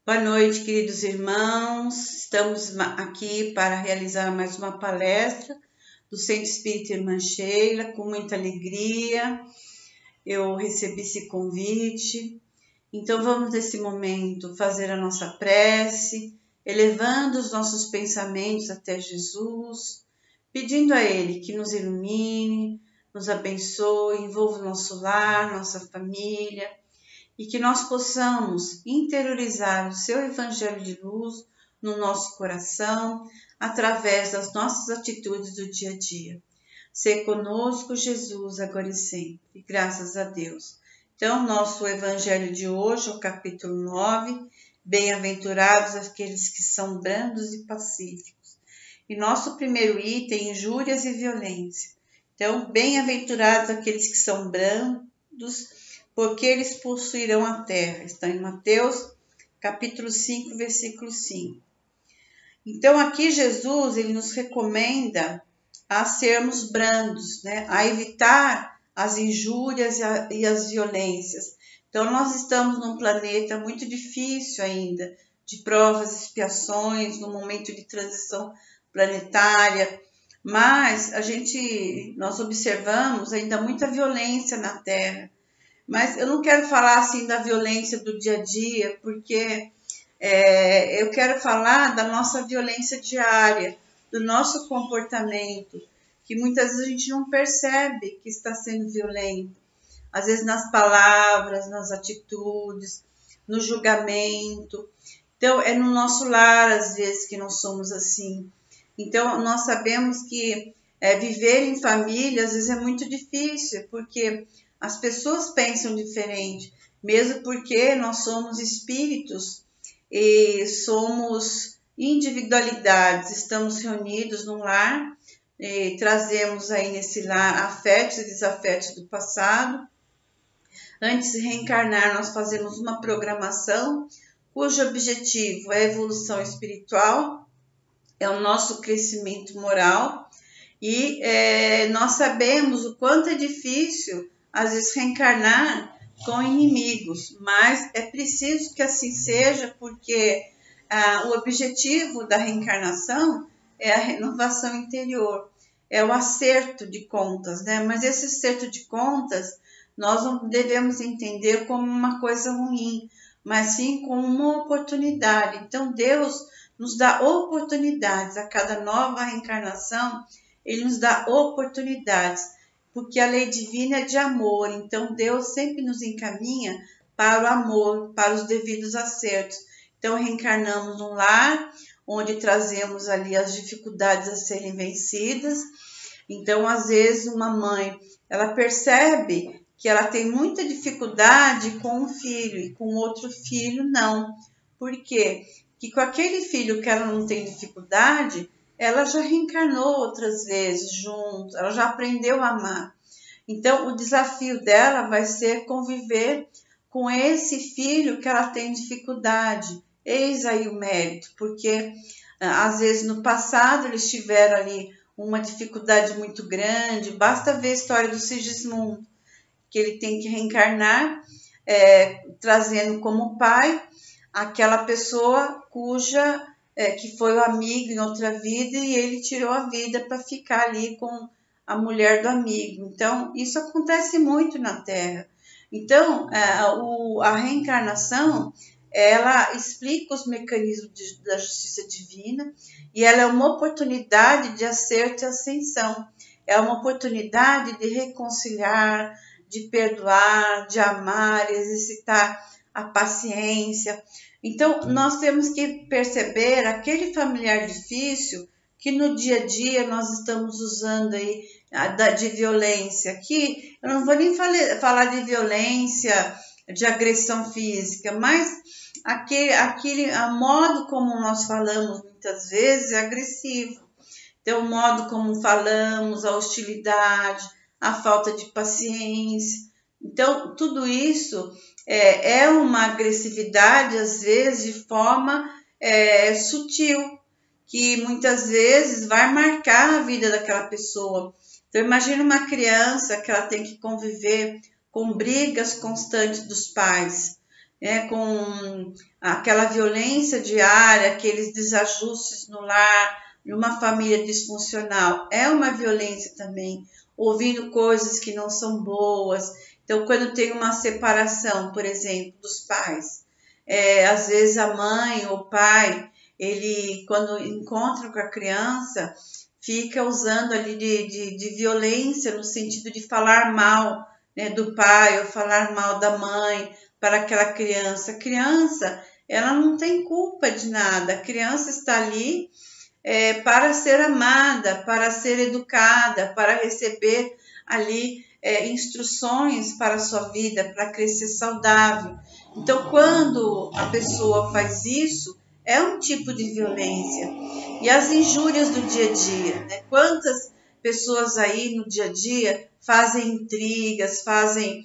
Boa noite, queridos irmãos. Estamos aqui para realizar mais uma palestra do Centro Espírita Irmã Sheila, com muita alegria. Eu recebi esse convite. Então, vamos nesse momento fazer a nossa prece, elevando os nossos pensamentos até Jesus, pedindo a Ele que nos ilumine, nos abençoe, envolva o nosso lar, nossa família, e que nós possamos interiorizar o seu Evangelho de luz no nosso coração, através das nossas atitudes do dia a dia. Ser conosco, Jesus, agora e sempre. Graças a Deus. Então, nosso Evangelho de hoje, o capítulo 9, Bem-aventurados aqueles que são brandos e pacíficos. E nosso primeiro item, injúrias e violência. Então, bem-aventurados aqueles que são brandos, porque eles possuirão a terra. Está em Mateus, capítulo 5, versículo 5. Então, aqui Jesus ele nos recomenda a sermos brandos, né? A evitar as injúrias e as violências. Então, nós estamos num planeta muito difícil ainda, de provas e expiações, num momento de transição planetária, mas nós observamos ainda muita violência na Terra. Mas eu não quero falar assim da violência do dia a dia, porque eu quero falar da nossa violência diária, do nosso comportamento, que muitas vezes a gente não percebe que está sendo violento. Às vezes nas palavras, nas atitudes, no julgamento. Então, é no nosso lar, às vezes, que nós somos assim. Então, nós sabemos que viver em família, às vezes, é muito difícil, porque as pessoas pensam diferente, mesmo porque nós somos espíritos e somos individualidades, estamos reunidos num lar, e trazemos aí nesse lar afetos e desafetos do passado. Antes de reencarnar, nós fazemos uma programação cujo objetivo é a evolução espiritual, é o nosso crescimento moral, e nós sabemos o quanto é difícil, às vezes, reencarnar com inimigos, mas é preciso que assim seja, porque o objetivo da reencarnação é a renovação interior, é o acerto de contas, né? Mas esse acerto de contas nós não devemos entender como uma coisa ruim, mas sim como uma oportunidade. Então Deus nos dá oportunidades a cada nova reencarnação, Ele nos dá oportunidades, porque a lei divina é de amor, então Deus sempre nos encaminha para o amor, para os devidos acertos. Então reencarnamos num lar, onde trazemos ali as dificuldades a serem vencidas. Então, às vezes, uma mãe, ela percebe que ela tem muita dificuldade com um filho e com outro filho não. Por quê? Porque com aquele filho que ela não tem dificuldade, ela já reencarnou outras vezes junto, ela já aprendeu a amar. Então, o desafio dela vai ser conviver com esse filho que ela tem dificuldade. Eis aí o mérito, porque às vezes no passado eles tiveram ali uma dificuldade muito grande. Basta ver a história do Sigismundo, que ele tem que reencarnar, trazendo como pai aquela pessoa que foi o amigo em outra vida, e ele tirou a vida para ficar ali com a mulher do amigo. Então, isso acontece muito na Terra. Então, a reencarnação, ela explica os mecanismos da justiça divina, e ela é uma oportunidade de acerto e ascensão. É uma oportunidade de reconciliar, de perdoar, de amar, exercitar a paciência. Então, nós temos que perceber aquele familiar difícil que no dia a dia nós estamos usando aí de violência. Aqui, eu não vou nem falar de violência, de agressão física, mas a modo como nós falamos muitas vezes é agressivo. Então, o modo como falamos, a hostilidade, a falta de paciência. Então, tudo isso é uma agressividade, às vezes, de forma sutil, que muitas vezes vai marcar a vida daquela pessoa. Então, imagina uma criança que ela tem que conviver com brigas constantes dos pais. com aquela violência diária, aqueles desajustes no lar, numa família disfuncional, é uma violência também, ouvindo coisas que não são boas. Então, quando tem uma separação, por exemplo, dos pais, às vezes a mãe ou o pai, ele, quando encontra com a criança, fica usando ali de violência, no sentido de falar mal, né, do pai ou falar mal da mãe para aquela criança. A criança, ela não tem culpa de nada, a criança está ali para ser amada, para ser educada, para receber ali instruções para a sua vida, para crescer saudável. Então, quando a pessoa faz isso, é um tipo de violência. E as injúrias do dia a dia, né? Quantas pessoas aí no dia a dia fazem intrigas, fazem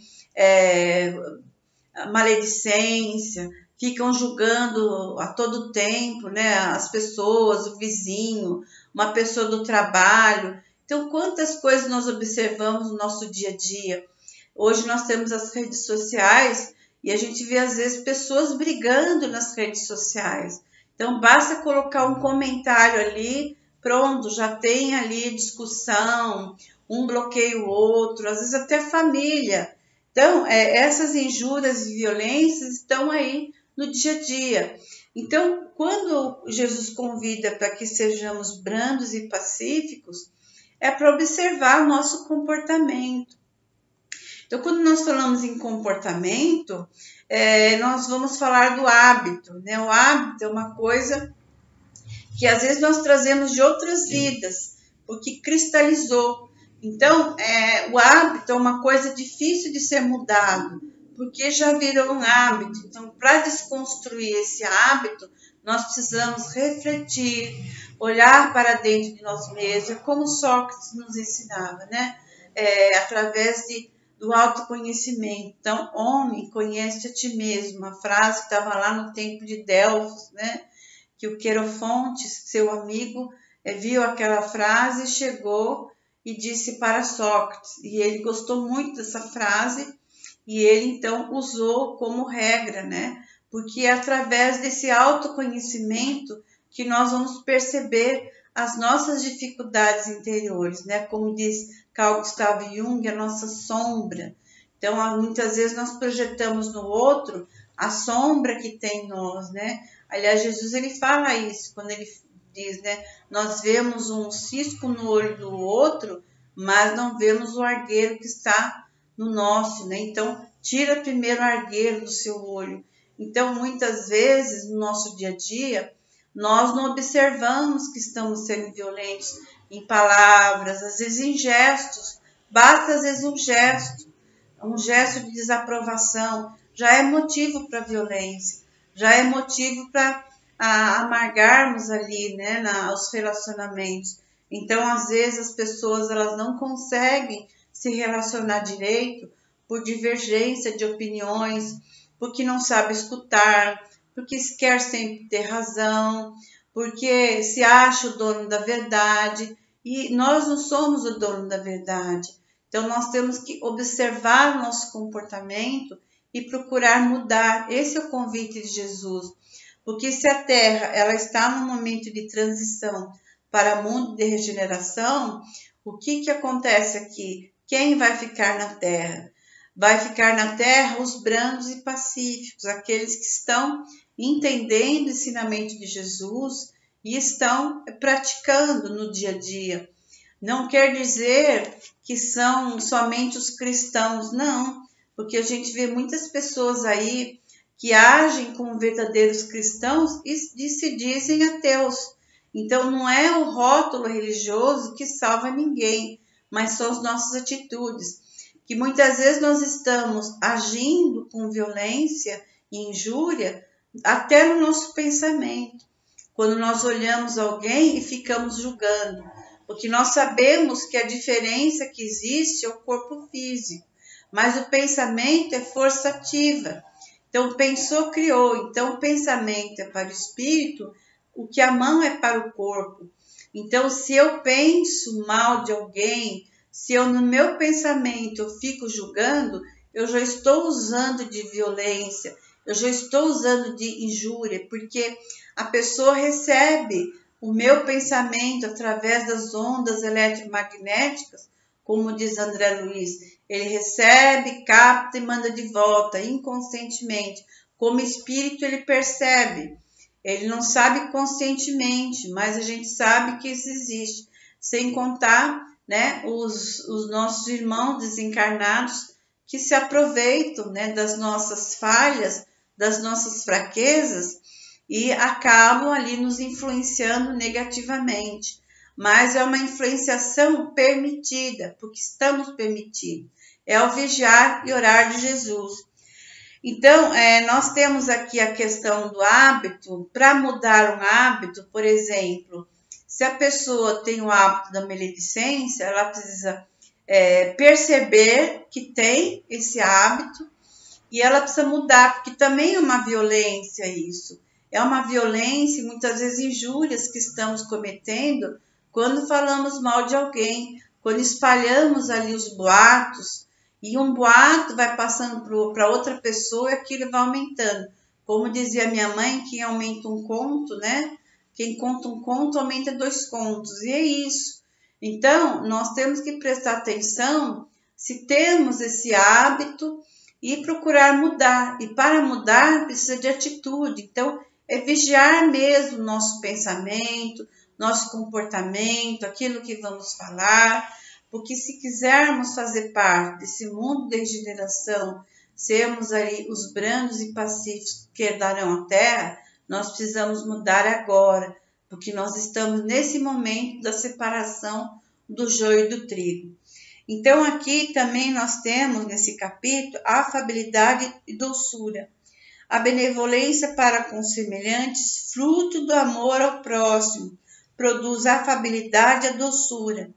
maledicência, ficam julgando a todo tempo, né? As pessoas, o vizinho, uma pessoa do trabalho. Então, quantas coisas nós observamos no nosso dia a dia? Hoje nós temos as redes sociais e a gente vê, às vezes, pessoas brigando nas redes sociais. Então, basta colocar um comentário ali, pronto, já tem ali discussão, um bloqueia o outro, às vezes até família. Então, essas injúrias e violências estão aí no dia a dia. Então, quando Jesus convida para que sejamos brandos e pacíficos, é para observar o nosso comportamento. Então, quando nós falamos em comportamento, nós vamos falar do hábito, né? O hábito é uma coisa que às vezes nós trazemos de outras vidas, porque cristalizou. Então, o hábito é uma coisa difícil de ser mudado, porque já virou um hábito. Então, para desconstruir esse hábito, nós precisamos refletir, olhar para dentro de nós mesmos, como Sócrates nos ensinava, né? Através do autoconhecimento. Então, homem, conhece a ti mesmo. Uma frase que estava lá no templo de Delfos, né? Que o Querofonte, seu amigo, viu aquela frase e chegou e disse para Sócrates. E ele gostou muito dessa frase e ele, então, usou como regra, né? Porque é através desse autoconhecimento que nós vamos perceber as nossas dificuldades interiores, né? Como diz Carl Gustav Jung, a nossa sombra. Então, muitas vezes nós projetamos no outro a sombra que tem em nós, né? Aliás, Jesus, ele fala isso, quando ele diz, né? Nós vemos um cisco no olho do outro, mas não vemos o argueiro que está no nosso, né? Então, tira primeiro o argueiro do seu olho. Então, muitas vezes, no nosso dia a dia, nós não observamos que estamos sendo violentos em palavras, às vezes em gestos. Basta, às vezes, um gesto de desaprovação, já é motivo para violência, já é motivo para amargarmos ali, né, os relacionamentos. Então, às vezes, as pessoas elas não conseguem se relacionar direito por divergência de opiniões, porque não sabe escutar, porque quer sempre ter razão, porque se acha o dono da verdade, e nós não somos o dono da verdade. Então, nós temos que observar o nosso comportamento e procurar mudar. Esse é o convite de Jesus. Porque se a Terra ela está num momento de transição para mundo de regeneração, o que acontece aqui? Quem vai ficar na Terra? Vai ficar na Terra os brandos e pacíficos, aqueles que estão entendendo o ensinamento de Jesus e estão praticando no dia a dia. Não quer dizer que são somente os cristãos, não, porque a gente vê muitas pessoas aí que agem como verdadeiros cristãos e se dizem ateus. Então, não é o rótulo religioso que salva ninguém, mas são as nossas atitudes. Que muitas vezes nós estamos agindo com violência e injúria até no nosso pensamento. Quando nós olhamos alguém e ficamos julgando, porque nós sabemos que a diferença que existe é o corpo físico, mas o pensamento é força ativa. Então, pensou, criou. Então, o pensamento é para o espírito, o que a mão é para o corpo. Então, se eu penso mal de alguém, se eu no meu pensamento eu fico julgando, eu já estou usando de violência, eu já estou usando de injúria, porque a pessoa recebe o meu pensamento através das ondas eletromagnéticas, como diz André Luiz, ele recebe, capta e manda de volta, inconscientemente. Como espírito, ele percebe. Ele não sabe conscientemente, mas a gente sabe que isso existe. Sem contar, né, os nossos irmãos desencarnados que se aproveitam, né, das nossas falhas, das nossas fraquezas e acabam ali nos influenciando negativamente. Mas é uma influenciação permitida, porque estamos permitidos. É o vigiar e orar de Jesus. Então, nós temos aqui a questão do hábito. Para mudar um hábito, por exemplo, se a pessoa tem o hábito da maledicência, ela precisa perceber que tem esse hábito e ela precisa mudar, porque também é uma violência isso. É uma violência, muitas vezes injúrias que estamos cometendo quando falamos mal de alguém, quando espalhamos ali os boatos, e um boato vai passando para outra pessoa e aquilo vai aumentando. Como dizia minha mãe, quem aumenta um conto, né? Quem conta um conto aumenta 2 contos, e é isso. Então, nós temos que prestar atenção se temos esse hábito e procurar mudar. E para mudar, precisa de atitude. Então, é vigiar mesmo o nosso pensamento, nosso comportamento, aquilo que vamos falar, porque se quisermos fazer parte desse mundo de regeneração, sermos ali os brandos e pacíficos que herdarão a terra, nós precisamos mudar agora, porque nós estamos nesse momento da separação do joio e do trigo. Então aqui também nós temos nesse capítulo a afabilidade e doçura. A benevolência para com os semelhantes, fruto do amor ao próximo, produz a afabilidade e a doçura,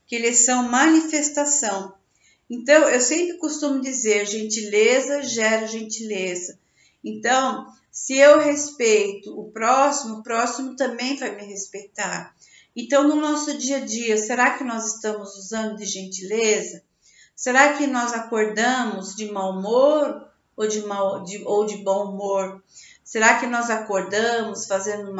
que eles são manifestação. Então, eu sempre costumo dizer, gentileza gera gentileza. Então, se eu respeito o próximo também vai me respeitar. Então, no nosso dia a dia, será que nós estamos usando de gentileza? Será que nós acordamos de mau humor ou de bom humor? Será que nós acordamos fazendo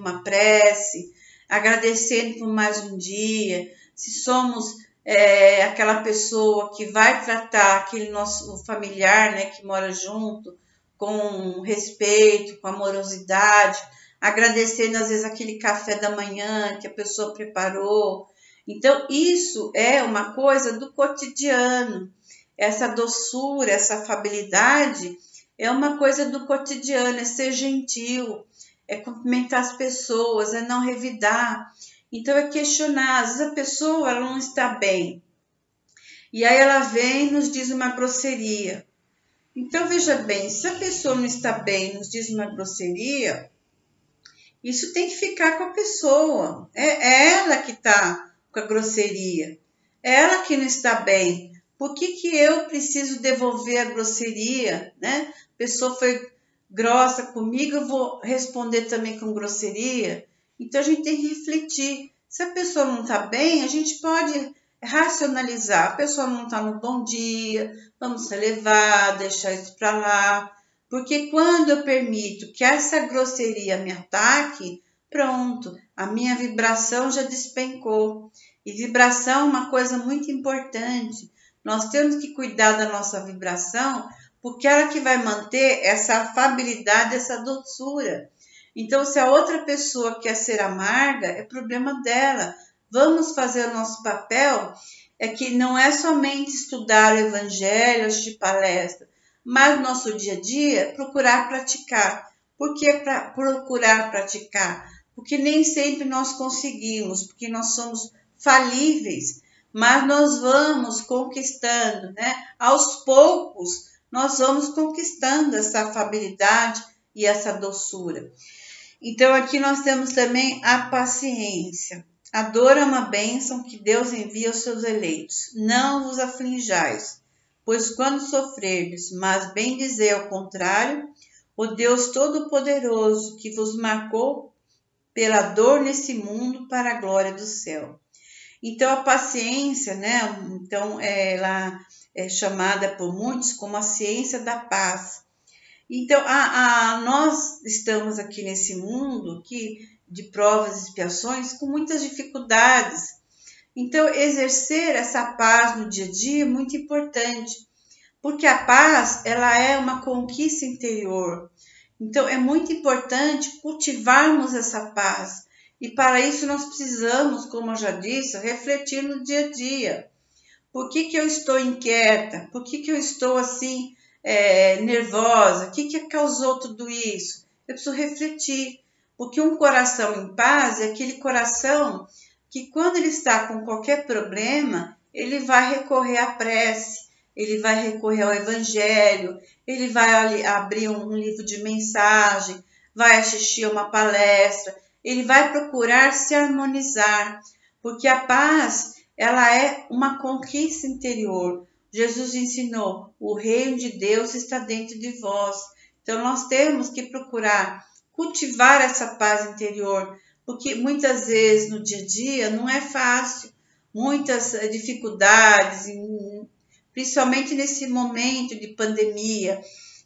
uma prece, agradecendo por mais um dia? Se somos aquela pessoa que vai tratar aquele nosso familiar, né, que mora junto, com respeito, com amorosidade, agradecendo às vezes aquele café da manhã que a pessoa preparou. Então, isso é uma coisa do cotidiano. Essa doçura, essa afabilidade é uma coisa do cotidiano, é ser gentil, é cumprimentar as pessoas, é não revidar. Então, é questionar. Às vezes a pessoa ela não está bem. E aí ela vem e nos diz uma grosseria. Então, veja bem, se a pessoa não está bem e nos diz uma grosseria, isso tem que ficar com a pessoa. É ela que está com a grosseria. É ela que não está bem. Por que eu preciso devolver a grosseria, né? A pessoa foi grossa comigo, eu vou responder também com grosseria. Então, a gente tem que refletir. Se a pessoa não está bem, a gente pode racionalizar. A pessoa não está no bom dia, vamos relevar, deixar isso para lá. Porque quando eu permito que essa grosseria me ataque, pronto, a minha vibração já despencou. E vibração é uma coisa muito importante. Nós temos que cuidar da nossa vibração, porque ela que vai manter essa afabilidade, essa doçura. Então, se a outra pessoa quer ser amarga, é problema dela. Vamos fazer o nosso papel, é que não é somente estudar o evangelho, assistir palestra, mas no nosso dia a dia, procurar praticar. Por que procurar praticar? Porque nem sempre nós conseguimos, porque nós somos falíveis, mas nós vamos conquistando, né? Aos poucos, nós vamos conquistando essa afabilidade e essa doçura. Então, aqui nós temos também a paciência. A dor é uma bênção que Deus envia aos seus eleitos. Não vos aflinjais, pois quando sofrerdes, mas bem dizer ao contrário, o Deus Todo-Poderoso que vos marcou pela dor nesse mundo para a glória do céu. Então, a paciência, né? Então, ela é chamada por muitos como a ciência da paz. Então, nós estamos aqui nesse mundo aqui de provas e expiações com muitas dificuldades. Então, exercer essa paz no dia a dia é muito importante, porque a paz, ela é uma conquista interior. Então, é muito importante cultivarmos essa paz. E para isso nós precisamos, como eu já disse, refletir no dia a dia. Por que eu estou inquieta? Por que eu estou assim, nervosa? O que causou tudo isso? Eu preciso refletir. Porque um coração em paz é aquele coração que, quando ele está com qualquer problema, ele vai recorrer à prece, ele vai recorrer ao evangelho, ele vai abrir um livro de mensagem, vai assistir a uma palestra, ele vai procurar se harmonizar, porque a paz, ela é uma conquista interior. Jesus ensinou, o reino de Deus está dentro de vós. Então nós temos que procurar cultivar essa paz interior, porque muitas vezes no dia a dia não é fácil, muitas dificuldades, principalmente nesse momento de pandemia,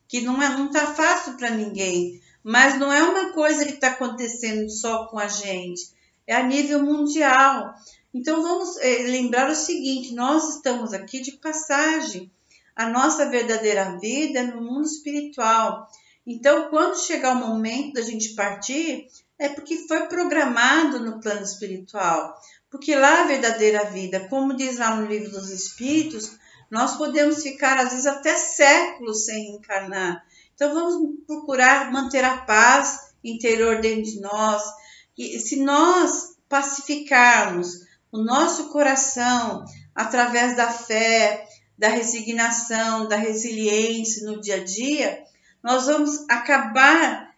que não está fácil para ninguém, mas não é uma coisa que está acontecendo só com a gente, é a nível mundial. Então vamos lembrar o seguinte, nós estamos aqui de passagem, a nossa verdadeira vida é no mundo espiritual. Então, quando chegar o momento da gente partir, é porque foi programado no plano espiritual. Porque lá a verdadeira vida, como diz lá no Livro dos Espíritos, nós podemos ficar, às vezes, até séculos sem reencarnar. Então, vamos procurar manter a paz interior dentro de nós. E se nós pacificarmos o nosso coração através da fé, da resignação, da resiliência no dia a dia, nós vamos acabar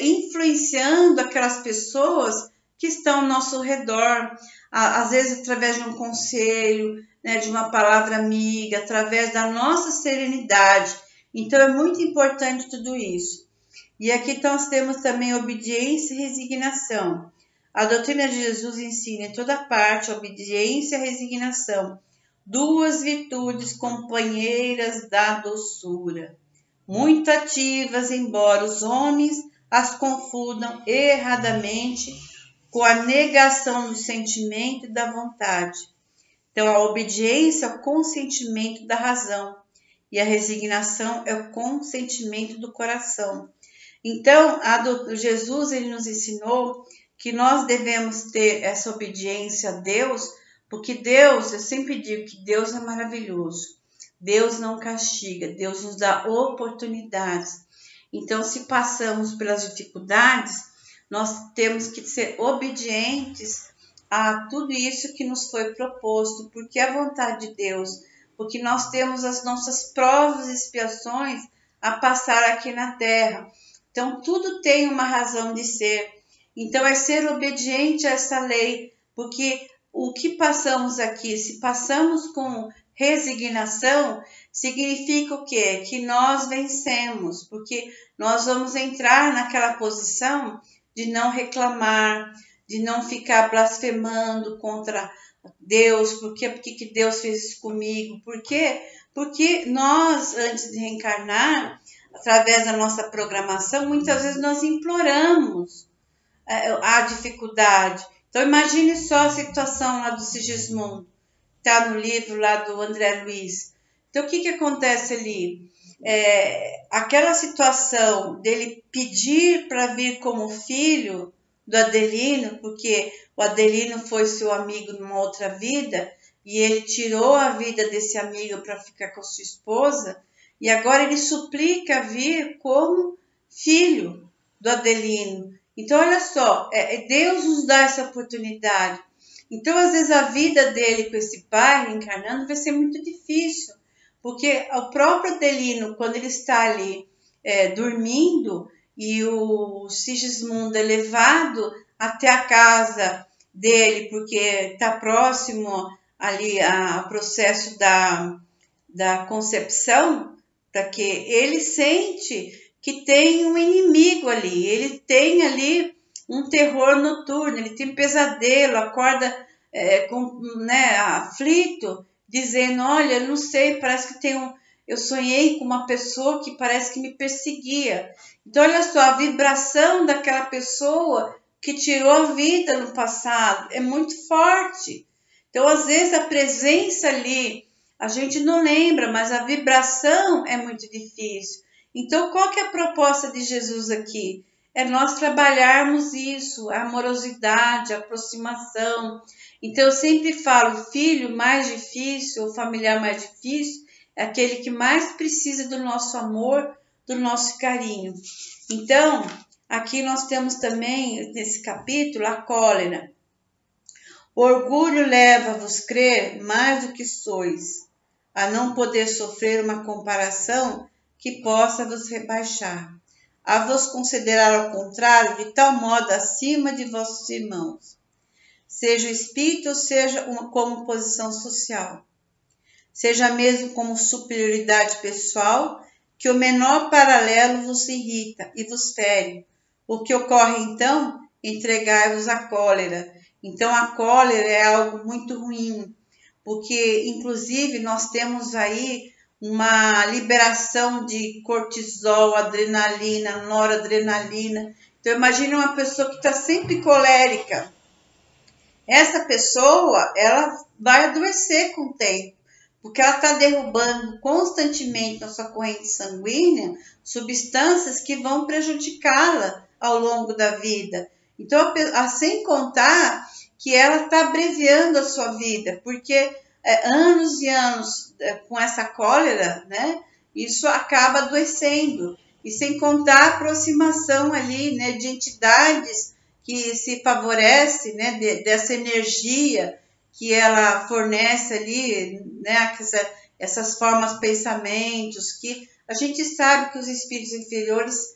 influenciando aquelas pessoas que estão ao nosso redor, às vezes através de um conselho, né, de uma palavra amiga, através da nossa serenidade. Então é muito importante tudo isso. E aqui nós temos também obediência e resignação. A doutrina de Jesus ensina em toda parte a obediência e a resignação, duas virtudes companheiras da doçura, muito ativas, embora os homens as confundam erradamente com a negação do sentimento e da vontade. Então, a obediência é o consentimento da razão e a resignação é o consentimento do coração. Então, Jesus ele nos ensinou que nós devemos ter essa obediência a Deus, porque Deus, eu sempre digo que Deus é maravilhoso. Deus não castiga, Deus nos dá oportunidades. Então, se passamos pelas dificuldades, nós temos que ser obedientes a tudo isso que nos foi proposto, porque é a vontade de Deus, porque nós temos as nossas provas e expiações a passar aqui na Terra. Então, tudo tem uma razão de ser. Então, é ser obediente a essa lei, porque o que passamos aqui, se passamos com resignação, significa o quê? Que nós vencemos, porque nós vamos entrar naquela posição de não reclamar, de não ficar blasfemando contra Deus, por que Deus fez isso comigo? Por quê? Porque nós, antes de reencarnar, através da nossa programação, muitas vezes nós imploramos a dificuldade. Então, imagine só a situação lá do Sigismundo, está no livro lá do André Luiz. Então, o que acontece ali? Aquela situação dele pedir para vir como filho do Adelino, porque o Adelino foi seu amigo numa outra vida, e ele tirou a vida desse amigo para ficar com sua esposa, e agora ele suplica vir como filho do Adelino. Então, olha só, Deus nos dá essa oportunidade. Então, às vezes, a vida dele com esse pai reencarnando vai ser muito difícil, porque o próprio Adelino, quando ele está ali dormindo, e o Sigismundo é levado até a casa dele, porque está próximo ali ao processo da concepção, para que ele sente que tem um inimigo ali, ele tem ali um terror noturno, ele tem pesadelo, acorda aflito, dizendo, olha, não sei, parece que tem eu sonhei com uma pessoa que parece que me perseguia. Então, olha só, a vibração daquela pessoa que tirou a vida no passado é muito forte. Então, às vezes, a presença ali, a gente não lembra, mas a vibração é muito difícil. Então, qual que é a proposta de Jesus aqui? É nós trabalharmos isso, a amorosidade, a aproximação. Então, eu sempre falo, filho mais difícil, ou familiar mais difícil, é aquele que mais precisa do nosso amor, do nosso carinho. Então, aqui nós temos também, nesse capítulo, a cólera. O orgulho leva-vos a crer mais do que sois, a não poder sofrer uma comparação que possa vos rebaixar, a vos considerar ao contrário de tal modo acima de vossos irmãos, seja espírito ou seja como posição social, seja mesmo como superioridade pessoal, que o menor paralelo vos irrita e vos fere. O que ocorre então? Entregai-vos à cólera. Então a cólera é algo muito ruim, porque inclusive nós temos aí uma liberação de cortisol, adrenalina, noradrenalina. Então imagine uma pessoa que está sempre colérica. Essa pessoa, ela vai adoecer com o tempo, porque ela está derrubando constantemente na sua corrente sanguínea substâncias que vão prejudicá-la ao longo da vida. Então, sem contar que ela está abreviando a sua vida, porque anos e anos com essa cólera, né, isso acaba adoecendo. E sem contar a aproximação ali, né, de entidades que se favorece, né, dessa energia que ela fornece ali, né, essas formas, pensamentos, que a gente sabe que os espíritos inferiores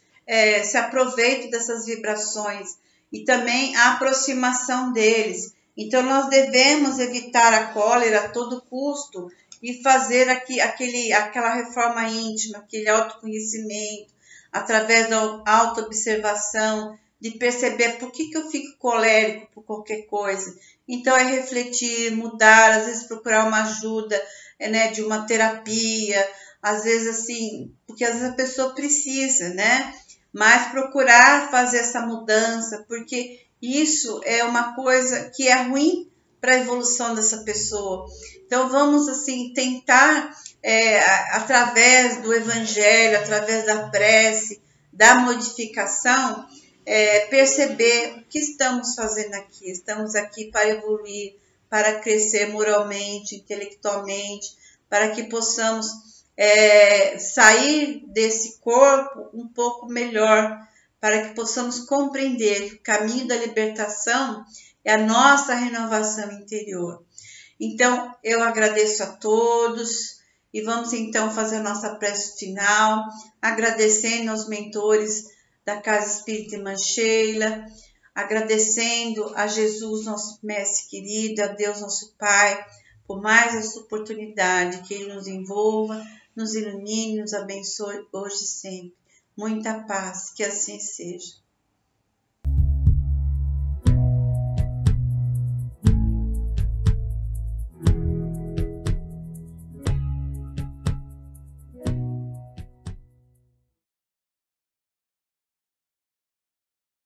se aproveitam dessas vibrações e também a aproximação deles. Então, nós devemos evitar a cólera a todo custo e fazer aquela reforma íntima, aquele autoconhecimento, através da autoobservação, de perceber por que eu fico colérico por qualquer coisa. Então, é refletir, mudar, às vezes procurar uma ajuda, né, de uma terapia, às vezes assim, porque às vezes a pessoa precisa, né? Mas procurar fazer essa mudança, porque isso é uma coisa que é ruim para a evolução dessa pessoa. Então, vamos assim tentar, através do evangelho, através da prece, da modificação, perceber o que estamos fazendo aqui. Estamos aqui para evoluir, para crescer moralmente, intelectualmente, para que possamos sair desse corpo um pouco melhor, para que possamos compreender que o caminho da libertação é a nossa renovação interior. Então, eu agradeço a todos e vamos então fazer a nossa prece final, agradecendo aos mentores da Casa Espírita Irmã Sheila, agradecendo a Jesus, nosso Mestre querido, a Deus, nosso Pai, por mais essa oportunidade, que Ele nos envolva, nos ilumine, nos abençoe hoje e sempre. Muita paz, que assim seja.